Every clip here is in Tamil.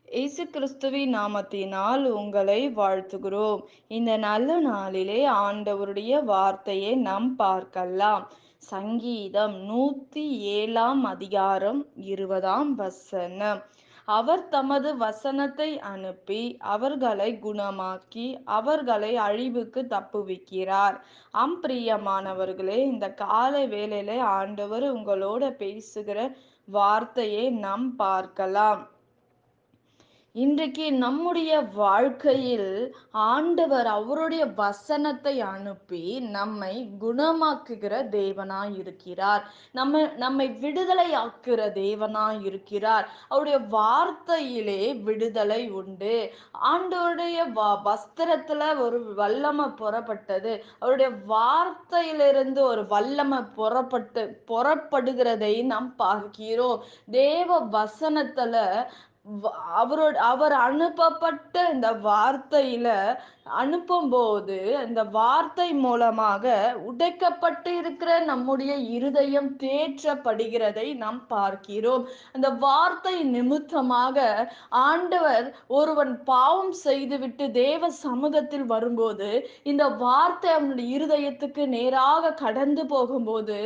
இயேசு கிறிஸ்துவின் நாமத்தினால் உங்களை வாழ்த்துகிறோம். இந்த நல்ல நாளிலே ஆண்டவருடைய வார்த்தையை நாம் பார்க்கலாம். சங்கீதம் 107 அதிகாரம் 20 அவர் தமது வசனத்தை அனுப்பி அவர்களை குணமாக்கி அவர்களை அழிவுக்கு தப்புவிக்கிறார். பிரியமானவர்களே, இந்த காலை வேளையிலே ஆண்டவர் உங்களோட பேசுகிற வார்த்தையை நாம் பார்க்கலாம். இன்றைக்கு நம்முடைய வாழ்க்கையில் ஆண்டவர் அவருடைய வசனத்தை அனுப்பி நம்மை குணமாக்குகிற தேவனாய் இருக்கிறார். நம்மை விடுதலை ஆக்குகிற தேவனாய் இருக்கிறார். அவருடைய வார்த்தையிலே விடுதலை உண்டு. ஆண்டவருடைய வஸ்திரத்துல ஒரு வல்லமை புறப்பட்டது. அவருடைய வார்த்தையிலிருந்து ஒரு வல்லமை புறப்படுகிறதை நாம் பார்க்கிறோம். தேவ வசனத்துல அவர் அனுப்பப்பட்ட இந்த வார்த்தையில அனுப்பும்போது இந்த வார்த்தை மூலமாக உடைக்கப்பட்டு இருக்கிற நம்முடைய இருதயம் தேற்றப்படுகிறதை நாம் பார்க்கிறோம். அந்த வார்த்தை நிமித்தமாக ஆண்டவர் ஒருவன் பாவம் செய்துவிட்டு தேவ சமூகத்தில் வரும்போது இந்த வார்த்தை அவனுடைய இருதயத்துக்கு நேராக கடந்து போகும்போது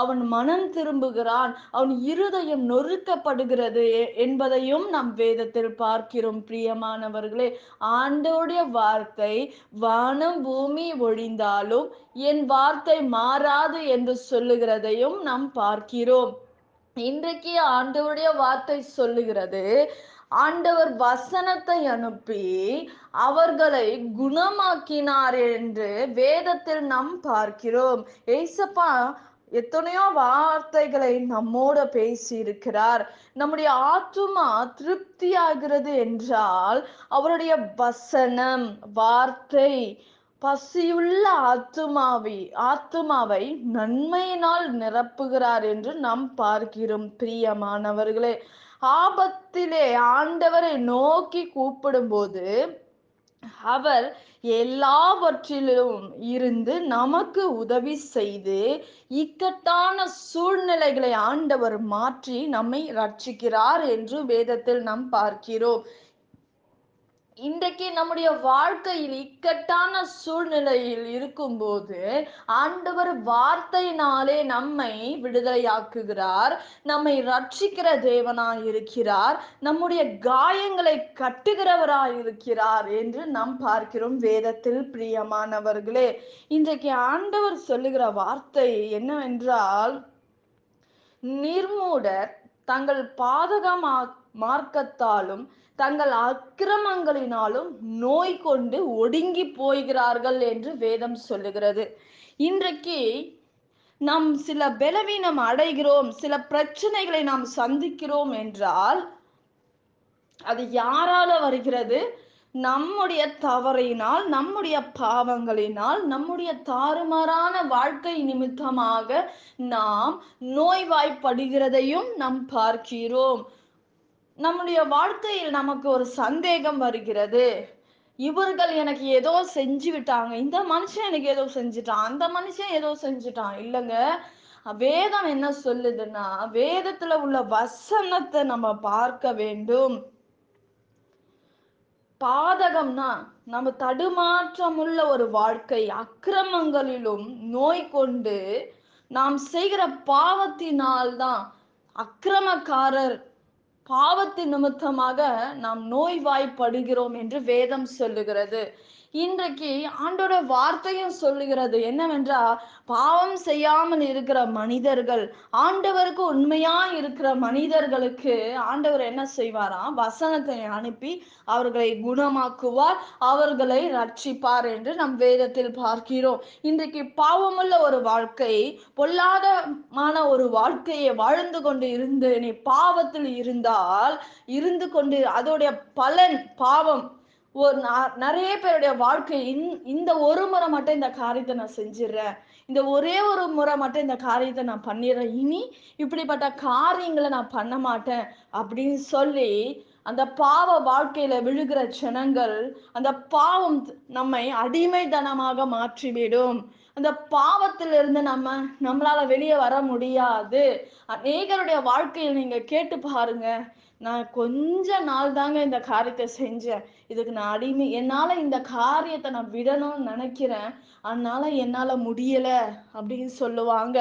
அவன் மனம் திரும்புகிறான். அவன் இருதயம் நொறுக்கப்படுகிறது என்பதையும் நாம் வேதத்தில் பார்க்கிறோம். பிரியமானவர்களே, ஆண்டவருடைய வார்த்தை வானம் பூமி ஒழிந்தாலும் என் வார்த்தை மாறாது என்று சொல்லுகிறதையும் நாம் பார்க்கிறோம். இன்றைக்கு ஆண்டவருடைய வார்த்தை சொல்லுகிறது, ஆண்டவர் வசனத்தை அனுப்பி அவர்களை குணமாக்கினார் என்று வேதத்தில் நாம் பார்க்கிறோம். ஏசப்பா எத்தனையோ வார்த்தைகளை நம்மோட பேசி இருக்கிறார். நம்முடைய ஆத்துமா திருப்தி ஆகிறது என்றால் அவருடைய வசனம் வார்த்தை பசியுள்ள ஆத்துமாவை நன்மையினால் நிரப்புகிறார் என்று நாம் பார்க்கிறோம். பிரியமானவர்களே, ஆபத்திலே ஆண்டவரை நோக்கி கூப்பிடும்போது அவர் எல்லாவற்றிலும் இருந்து நமக்கு உதவி செய்து இக்கட்டான சூழ்நிலைகளை ஆண்டவர் மாற்றி நம்மை ரட்சிக்கிறார் என்று வேதத்தில் நாம் பார்க்கிறோம். இன்றைக்கு நம்முடைய வாழ்க்கையில் இக்கட்டான சூழ்நிலையில் இருக்கும்போது ஆண்டவர் வார்த்தையினாலே நம்மை விடுதலையாக்குகிறார், நம்மை ரட்சிக்கிற தேவனாய் இருக்கிறார், நம்முடைய காயங்களை கட்டுகிறவராய் இருக்கிறார் என்று நாம் பார்க்கிறோம் வேதத்தில். பிரியமானவர்களே, இன்றைக்கு ஆண்டவர் சொல்லுகிற வார்த்தை என்னவென்றால், நிர்மூடர் தங்கள் மார்க்கத்தாலும் தங்கள் அக்கிரமங்களினாலும் நோய் கொண்டு ஒடுங்கி போகிறார்கள் என்று வேதம் சொல்லுகிறது. இன்றைக்கு நாம் சில பலவீனம் அடைகிறோம், சில பிரச்சனைகளை நாம் சந்திக்கிறோம் என்றால் அது யாரால வருகிறது? நம்முடைய தவறினால், நம்முடைய பாவங்களினால், நம்முடைய தாறுமாறான வாழ்க்கை நிமித்தமாக நாம் நோய்வாய்ப்படுகிறதையும் நாம் பார்க்கிறோம். நம்முடைய வாழ்க்கையில் நமக்கு ஒரு சந்தேகம் வருகிறது. இவர்கள் எனக்கு ஏதோ செஞ்சு விட்டாங்க, இந்த மனுஷன் எனக்கு ஏதோ செஞ்சுட்டான், அந்த மனுஷன் ஏதோ செஞ்சுட்டான். இல்லைங்க, வேதம் என்ன சொல்லுதுன்னா, வேதத்துல உள்ள வசனத்தை நம்ம பார்க்க வேண்டும். பாதகம்னா நம்ம தடுமாற்றமுள்ள ஒரு வாழ்க்கை, அக்கிரமங்களிலும் நோய் கொண்டு நாம் செய்கிற பாவத்தினால்தான், அக்கிரமக்காரர் பாவத்தின் நிமித்தமாக நாம் நோய்வாய்ப்படுகிறோம் என்று வேதம் சொல்லுகிறது. இன்றைக்கு ஆண்டோட வார்த்தையும் சொல்லுகிறது என்னவென்றால், பாவம் செய்யாமல் இருக்கிற மனிதர்கள், ஆண்டவருக்கு உண்மையா இருக்கிற மனிதர்களுக்கு ஆண்டவர் என்ன செய்வாராம்? வசனத்தை அனுப்பி அவர்களை குணமாக்குவார், அவர்களை ரட்சிப்பார் என்று நம் வேதத்தில் பார்க்கிறோம். இன்றைக்கு பாவமுள்ள ஒரு வாழ்க்கை, பொல்லாதமான ஒரு வாழ்க்கையை வாழ்ந்து கொண்டு இருந்து நீ பாவத்தில் இருந்து கொண்டு அதோடைய பலன் பாவம். நிறைய பேருடைய வாழ்க்கை இந்த ஒரு முறை மட்டும் இந்த காரியத்தை நான் செஞ்சிடறேன், இந்த ஒரே ஒரு முறை மட்டும் இந்த காரியத்தை நான் பண்ணிடுறேன், இனி இப்படிப்பட்ட காரியங்களை நான் பண்ண மாட்டேன் அப்படின்னு சொல்லி அந்த பாவ வாழ்க்கையில விழுகிற ஜனங்கள், அந்த பாவம் நம்மை அடிமைத்தனமாக மாற்றிவிடும். அந்த பாவத்திலிருந்து நம்மளால வெளியே வர முடியாது. அநேகருடைய வாழ்க்கையில் நீங்க கேட்டு பாருங்க, நான் கொஞ்ச நாள் தாங்க இந்த காரியத்தை செஞ்சேன். இதுக்கு நான் அடிமை. என்னால இந்த காரியத்தை நான் விடணும்னு நினைக்கிறேன். அதனால என்னால முடியல அப்படின்னு சொல்லுவாங்க.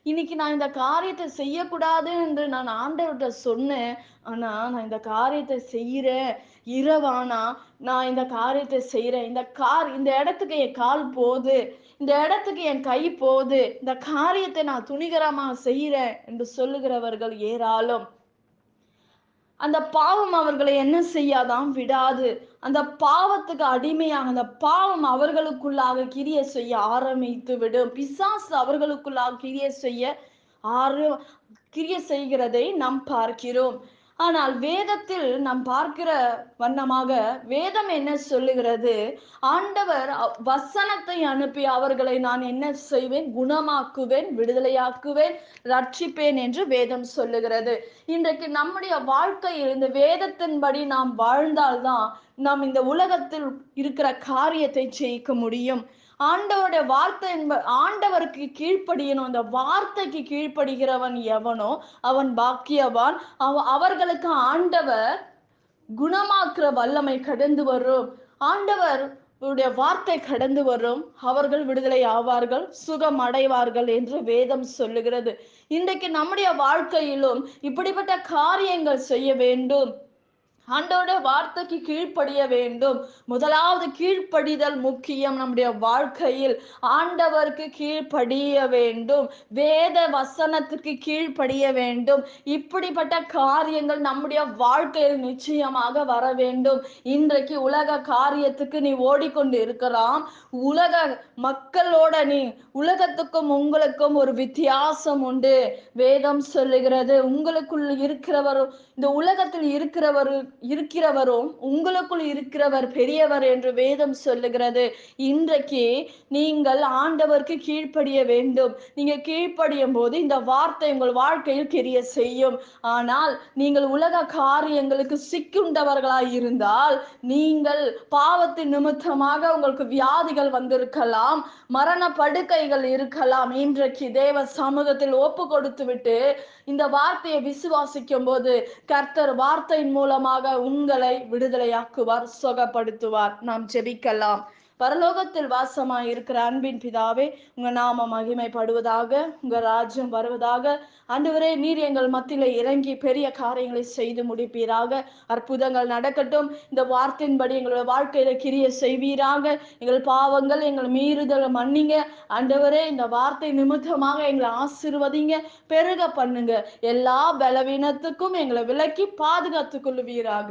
இன்னைக்கு நான் இந்த காரியத்தை செய்யக்கூடாது என்று நான் ஆண்டவர்கிட்ட சொன்னேன். ஆனா நான் இந்த காரியத்தை செய்யறேன். இரவானா நான் இந்த காரியத்தை செய்யறேன். இந்த இடத்துக்கு என் கால் போகுது. இந்த இடத்துக்கு என் கை போகுது. இந்த காரியத்தை நான் துணிகரமா செய்யறேன் என்று சொல்லுகிறவர்கள் ஏராளம். அந்த பாவம் அவர்களை என்ன செய்யாதான் விடாது. அந்த பாவத்துக்கு அடிமையாக அந்த பாவம் அவர்களுக்குள்ளாக கிரிய செய்ய ஆரம்பித்து விடும். பிசாசு அவர்களுக்குள்ளாக ஆர கிரிய செய்கிறதை நாம் பார்க்கிறோம். ஆனால் வேதத்தில் நாம் பார்க்கிற வண்ணமாக வேதம் என்ன சொல்லுகிறது? ஆண்டவர் வசனத்தை அனுப்பி அவர்களை நான் என்ன செய்வேன்? குணமாக்குவேன், விடுதலையாக்குவேன், ரட்சிப்பேன் என்று வேதம் சொல்லுகிறது. இன்றைக்கு நம்முடைய வாழ்க்கையில் இந்த வேதத்தின்படி நாம் வாழ்ந்தால்தான் நாம் இந்த உலகத்தில் இருக்கிற காரியத்தை ஜெயிக்க முடியும். ஆண்டவருடைய வார்த்தை ஆண்டவருக்கு கீழ்ப்படியணும். அந்த வார்த்தைக்கு கீழ்ப்படுகிறவன் எவனோ அவன் பாக்கியவான். அவர்களுக்கு ஆண்டவர் குணமாக்குற வல்லமை கடந்து வரும். ஆண்டவர் வார்த்தை கடந்து வரும். அவர்கள் விடுதலை ஆவார்கள், சுகம் அடைவார்கள் என்று வேதம் சொல்லுகிறது. இன்றைக்கு நம்முடைய வாழ்க்கையிலும் இப்படிப்பட்ட காரியங்கள் செய்ய வேண்டும். ஆண்டோட வார்த்தைக்கு கீழ்ப்படிய வேண்டும். முதலாவது கீழ்ப்படிதல் முக்கியம். நம்முடைய வாழ்க்கையில் ஆண்டவருக்கு கீழ்ப்படிய வேண்டும். வேத வசனத்துக்கு கீழ்ப்படிய வேண்டும். இப்படிப்பட்ட காரியங்கள் நம்முடைய வாழ்க்கையில் நிச்சயமாக வர வேண்டும். இன்றைக்கு உலக காரியத்துக்கு நீ ஓடிக்கொண்டு இருக்கலாம். உலக மக்களோட உலகத்துக்கும் உங்களுக்கும் ஒரு வித்தியாசம் உண்டு. வேதம் சொல்லுகிறது, உங்களுக்குள் இருக்கிறவர், இந்த உலகத்தில் இருக்கிறவரும் உங்களுக்குள் இருக்கிறவர் பெரியவர் என்று வேதம் சொல்லுகிறது. இன்றைக்கு நீங்கள் ஆண்டவருக்கு கீழ்ப்படிய வேண்டும். நீங்க கீழ்ப்படியும் போது இந்த வார்த்தை உங்கள் வாழ்க்கையில் கிரிய செய்யும். ஆனால் நீங்கள் உலக காரியங்களுக்கு சிக்குண்டவர்களாய் இருந்தால், நீங்கள் பாவத்தின் நிமித்தமாக உங்களுக்கு வியாதிகள் வந்திருக்கலாம், மரண படுக்கைகள் இருக்கலாம். இன்றைக்கு தேவ சமூகத்தில் ஒப்பு கொடுத்து விட்டு இந்த வார்த்தையை விசுவாசிக்கும் போது கர்த்தர் வார்த்தையின் மூலமாக உங்களை விடுதலையாக்குவார், சுகப்படுத்துவார். நாம் ஜெபிக்கலாம். பரலோகத்தில் வாசமாய் இருக்கிற அன்பின் பிதாவே, உங்க நாம மகிமைப்படுவதாக, உங்க ராஜ்யம் வருவதாக. ஆண்டவரே, நீர் எங்கள் மத்தியில இறங்கி பெரிய காரியங்களை செய்து முடிப்பீராக. அற்புதங்கள் நடக்கட்டும். இந்த வார்த்தையின்படி எங்களுடைய வாழ்க்கையில கிரிய செய்வீராக. எங்கள் பாவங்கள், எங்கள் மீறுதல் மன்னிங்க. ஆண்டவரே, இந்த வார்த்தை நிமித்தமாக எங்களை ஆசீர்வதிங்க, பெருக பண்ணுங்க. எல்லா பலவீனத்துக்கும் எங்களை விலக்கி பாதுகாத்துக் கொள்ளுவீராக.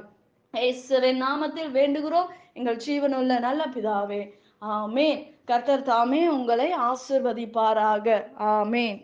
இயேசுவின் நாமத்தில் வேண்டுகிறோம் எங்கள் ஜீவனுள்ள நல்ல பிதாவே, ஆமேன். கர்த்தர் தாமே உங்களை ஆசீர்வதிப்பாராக. ஆமேன்.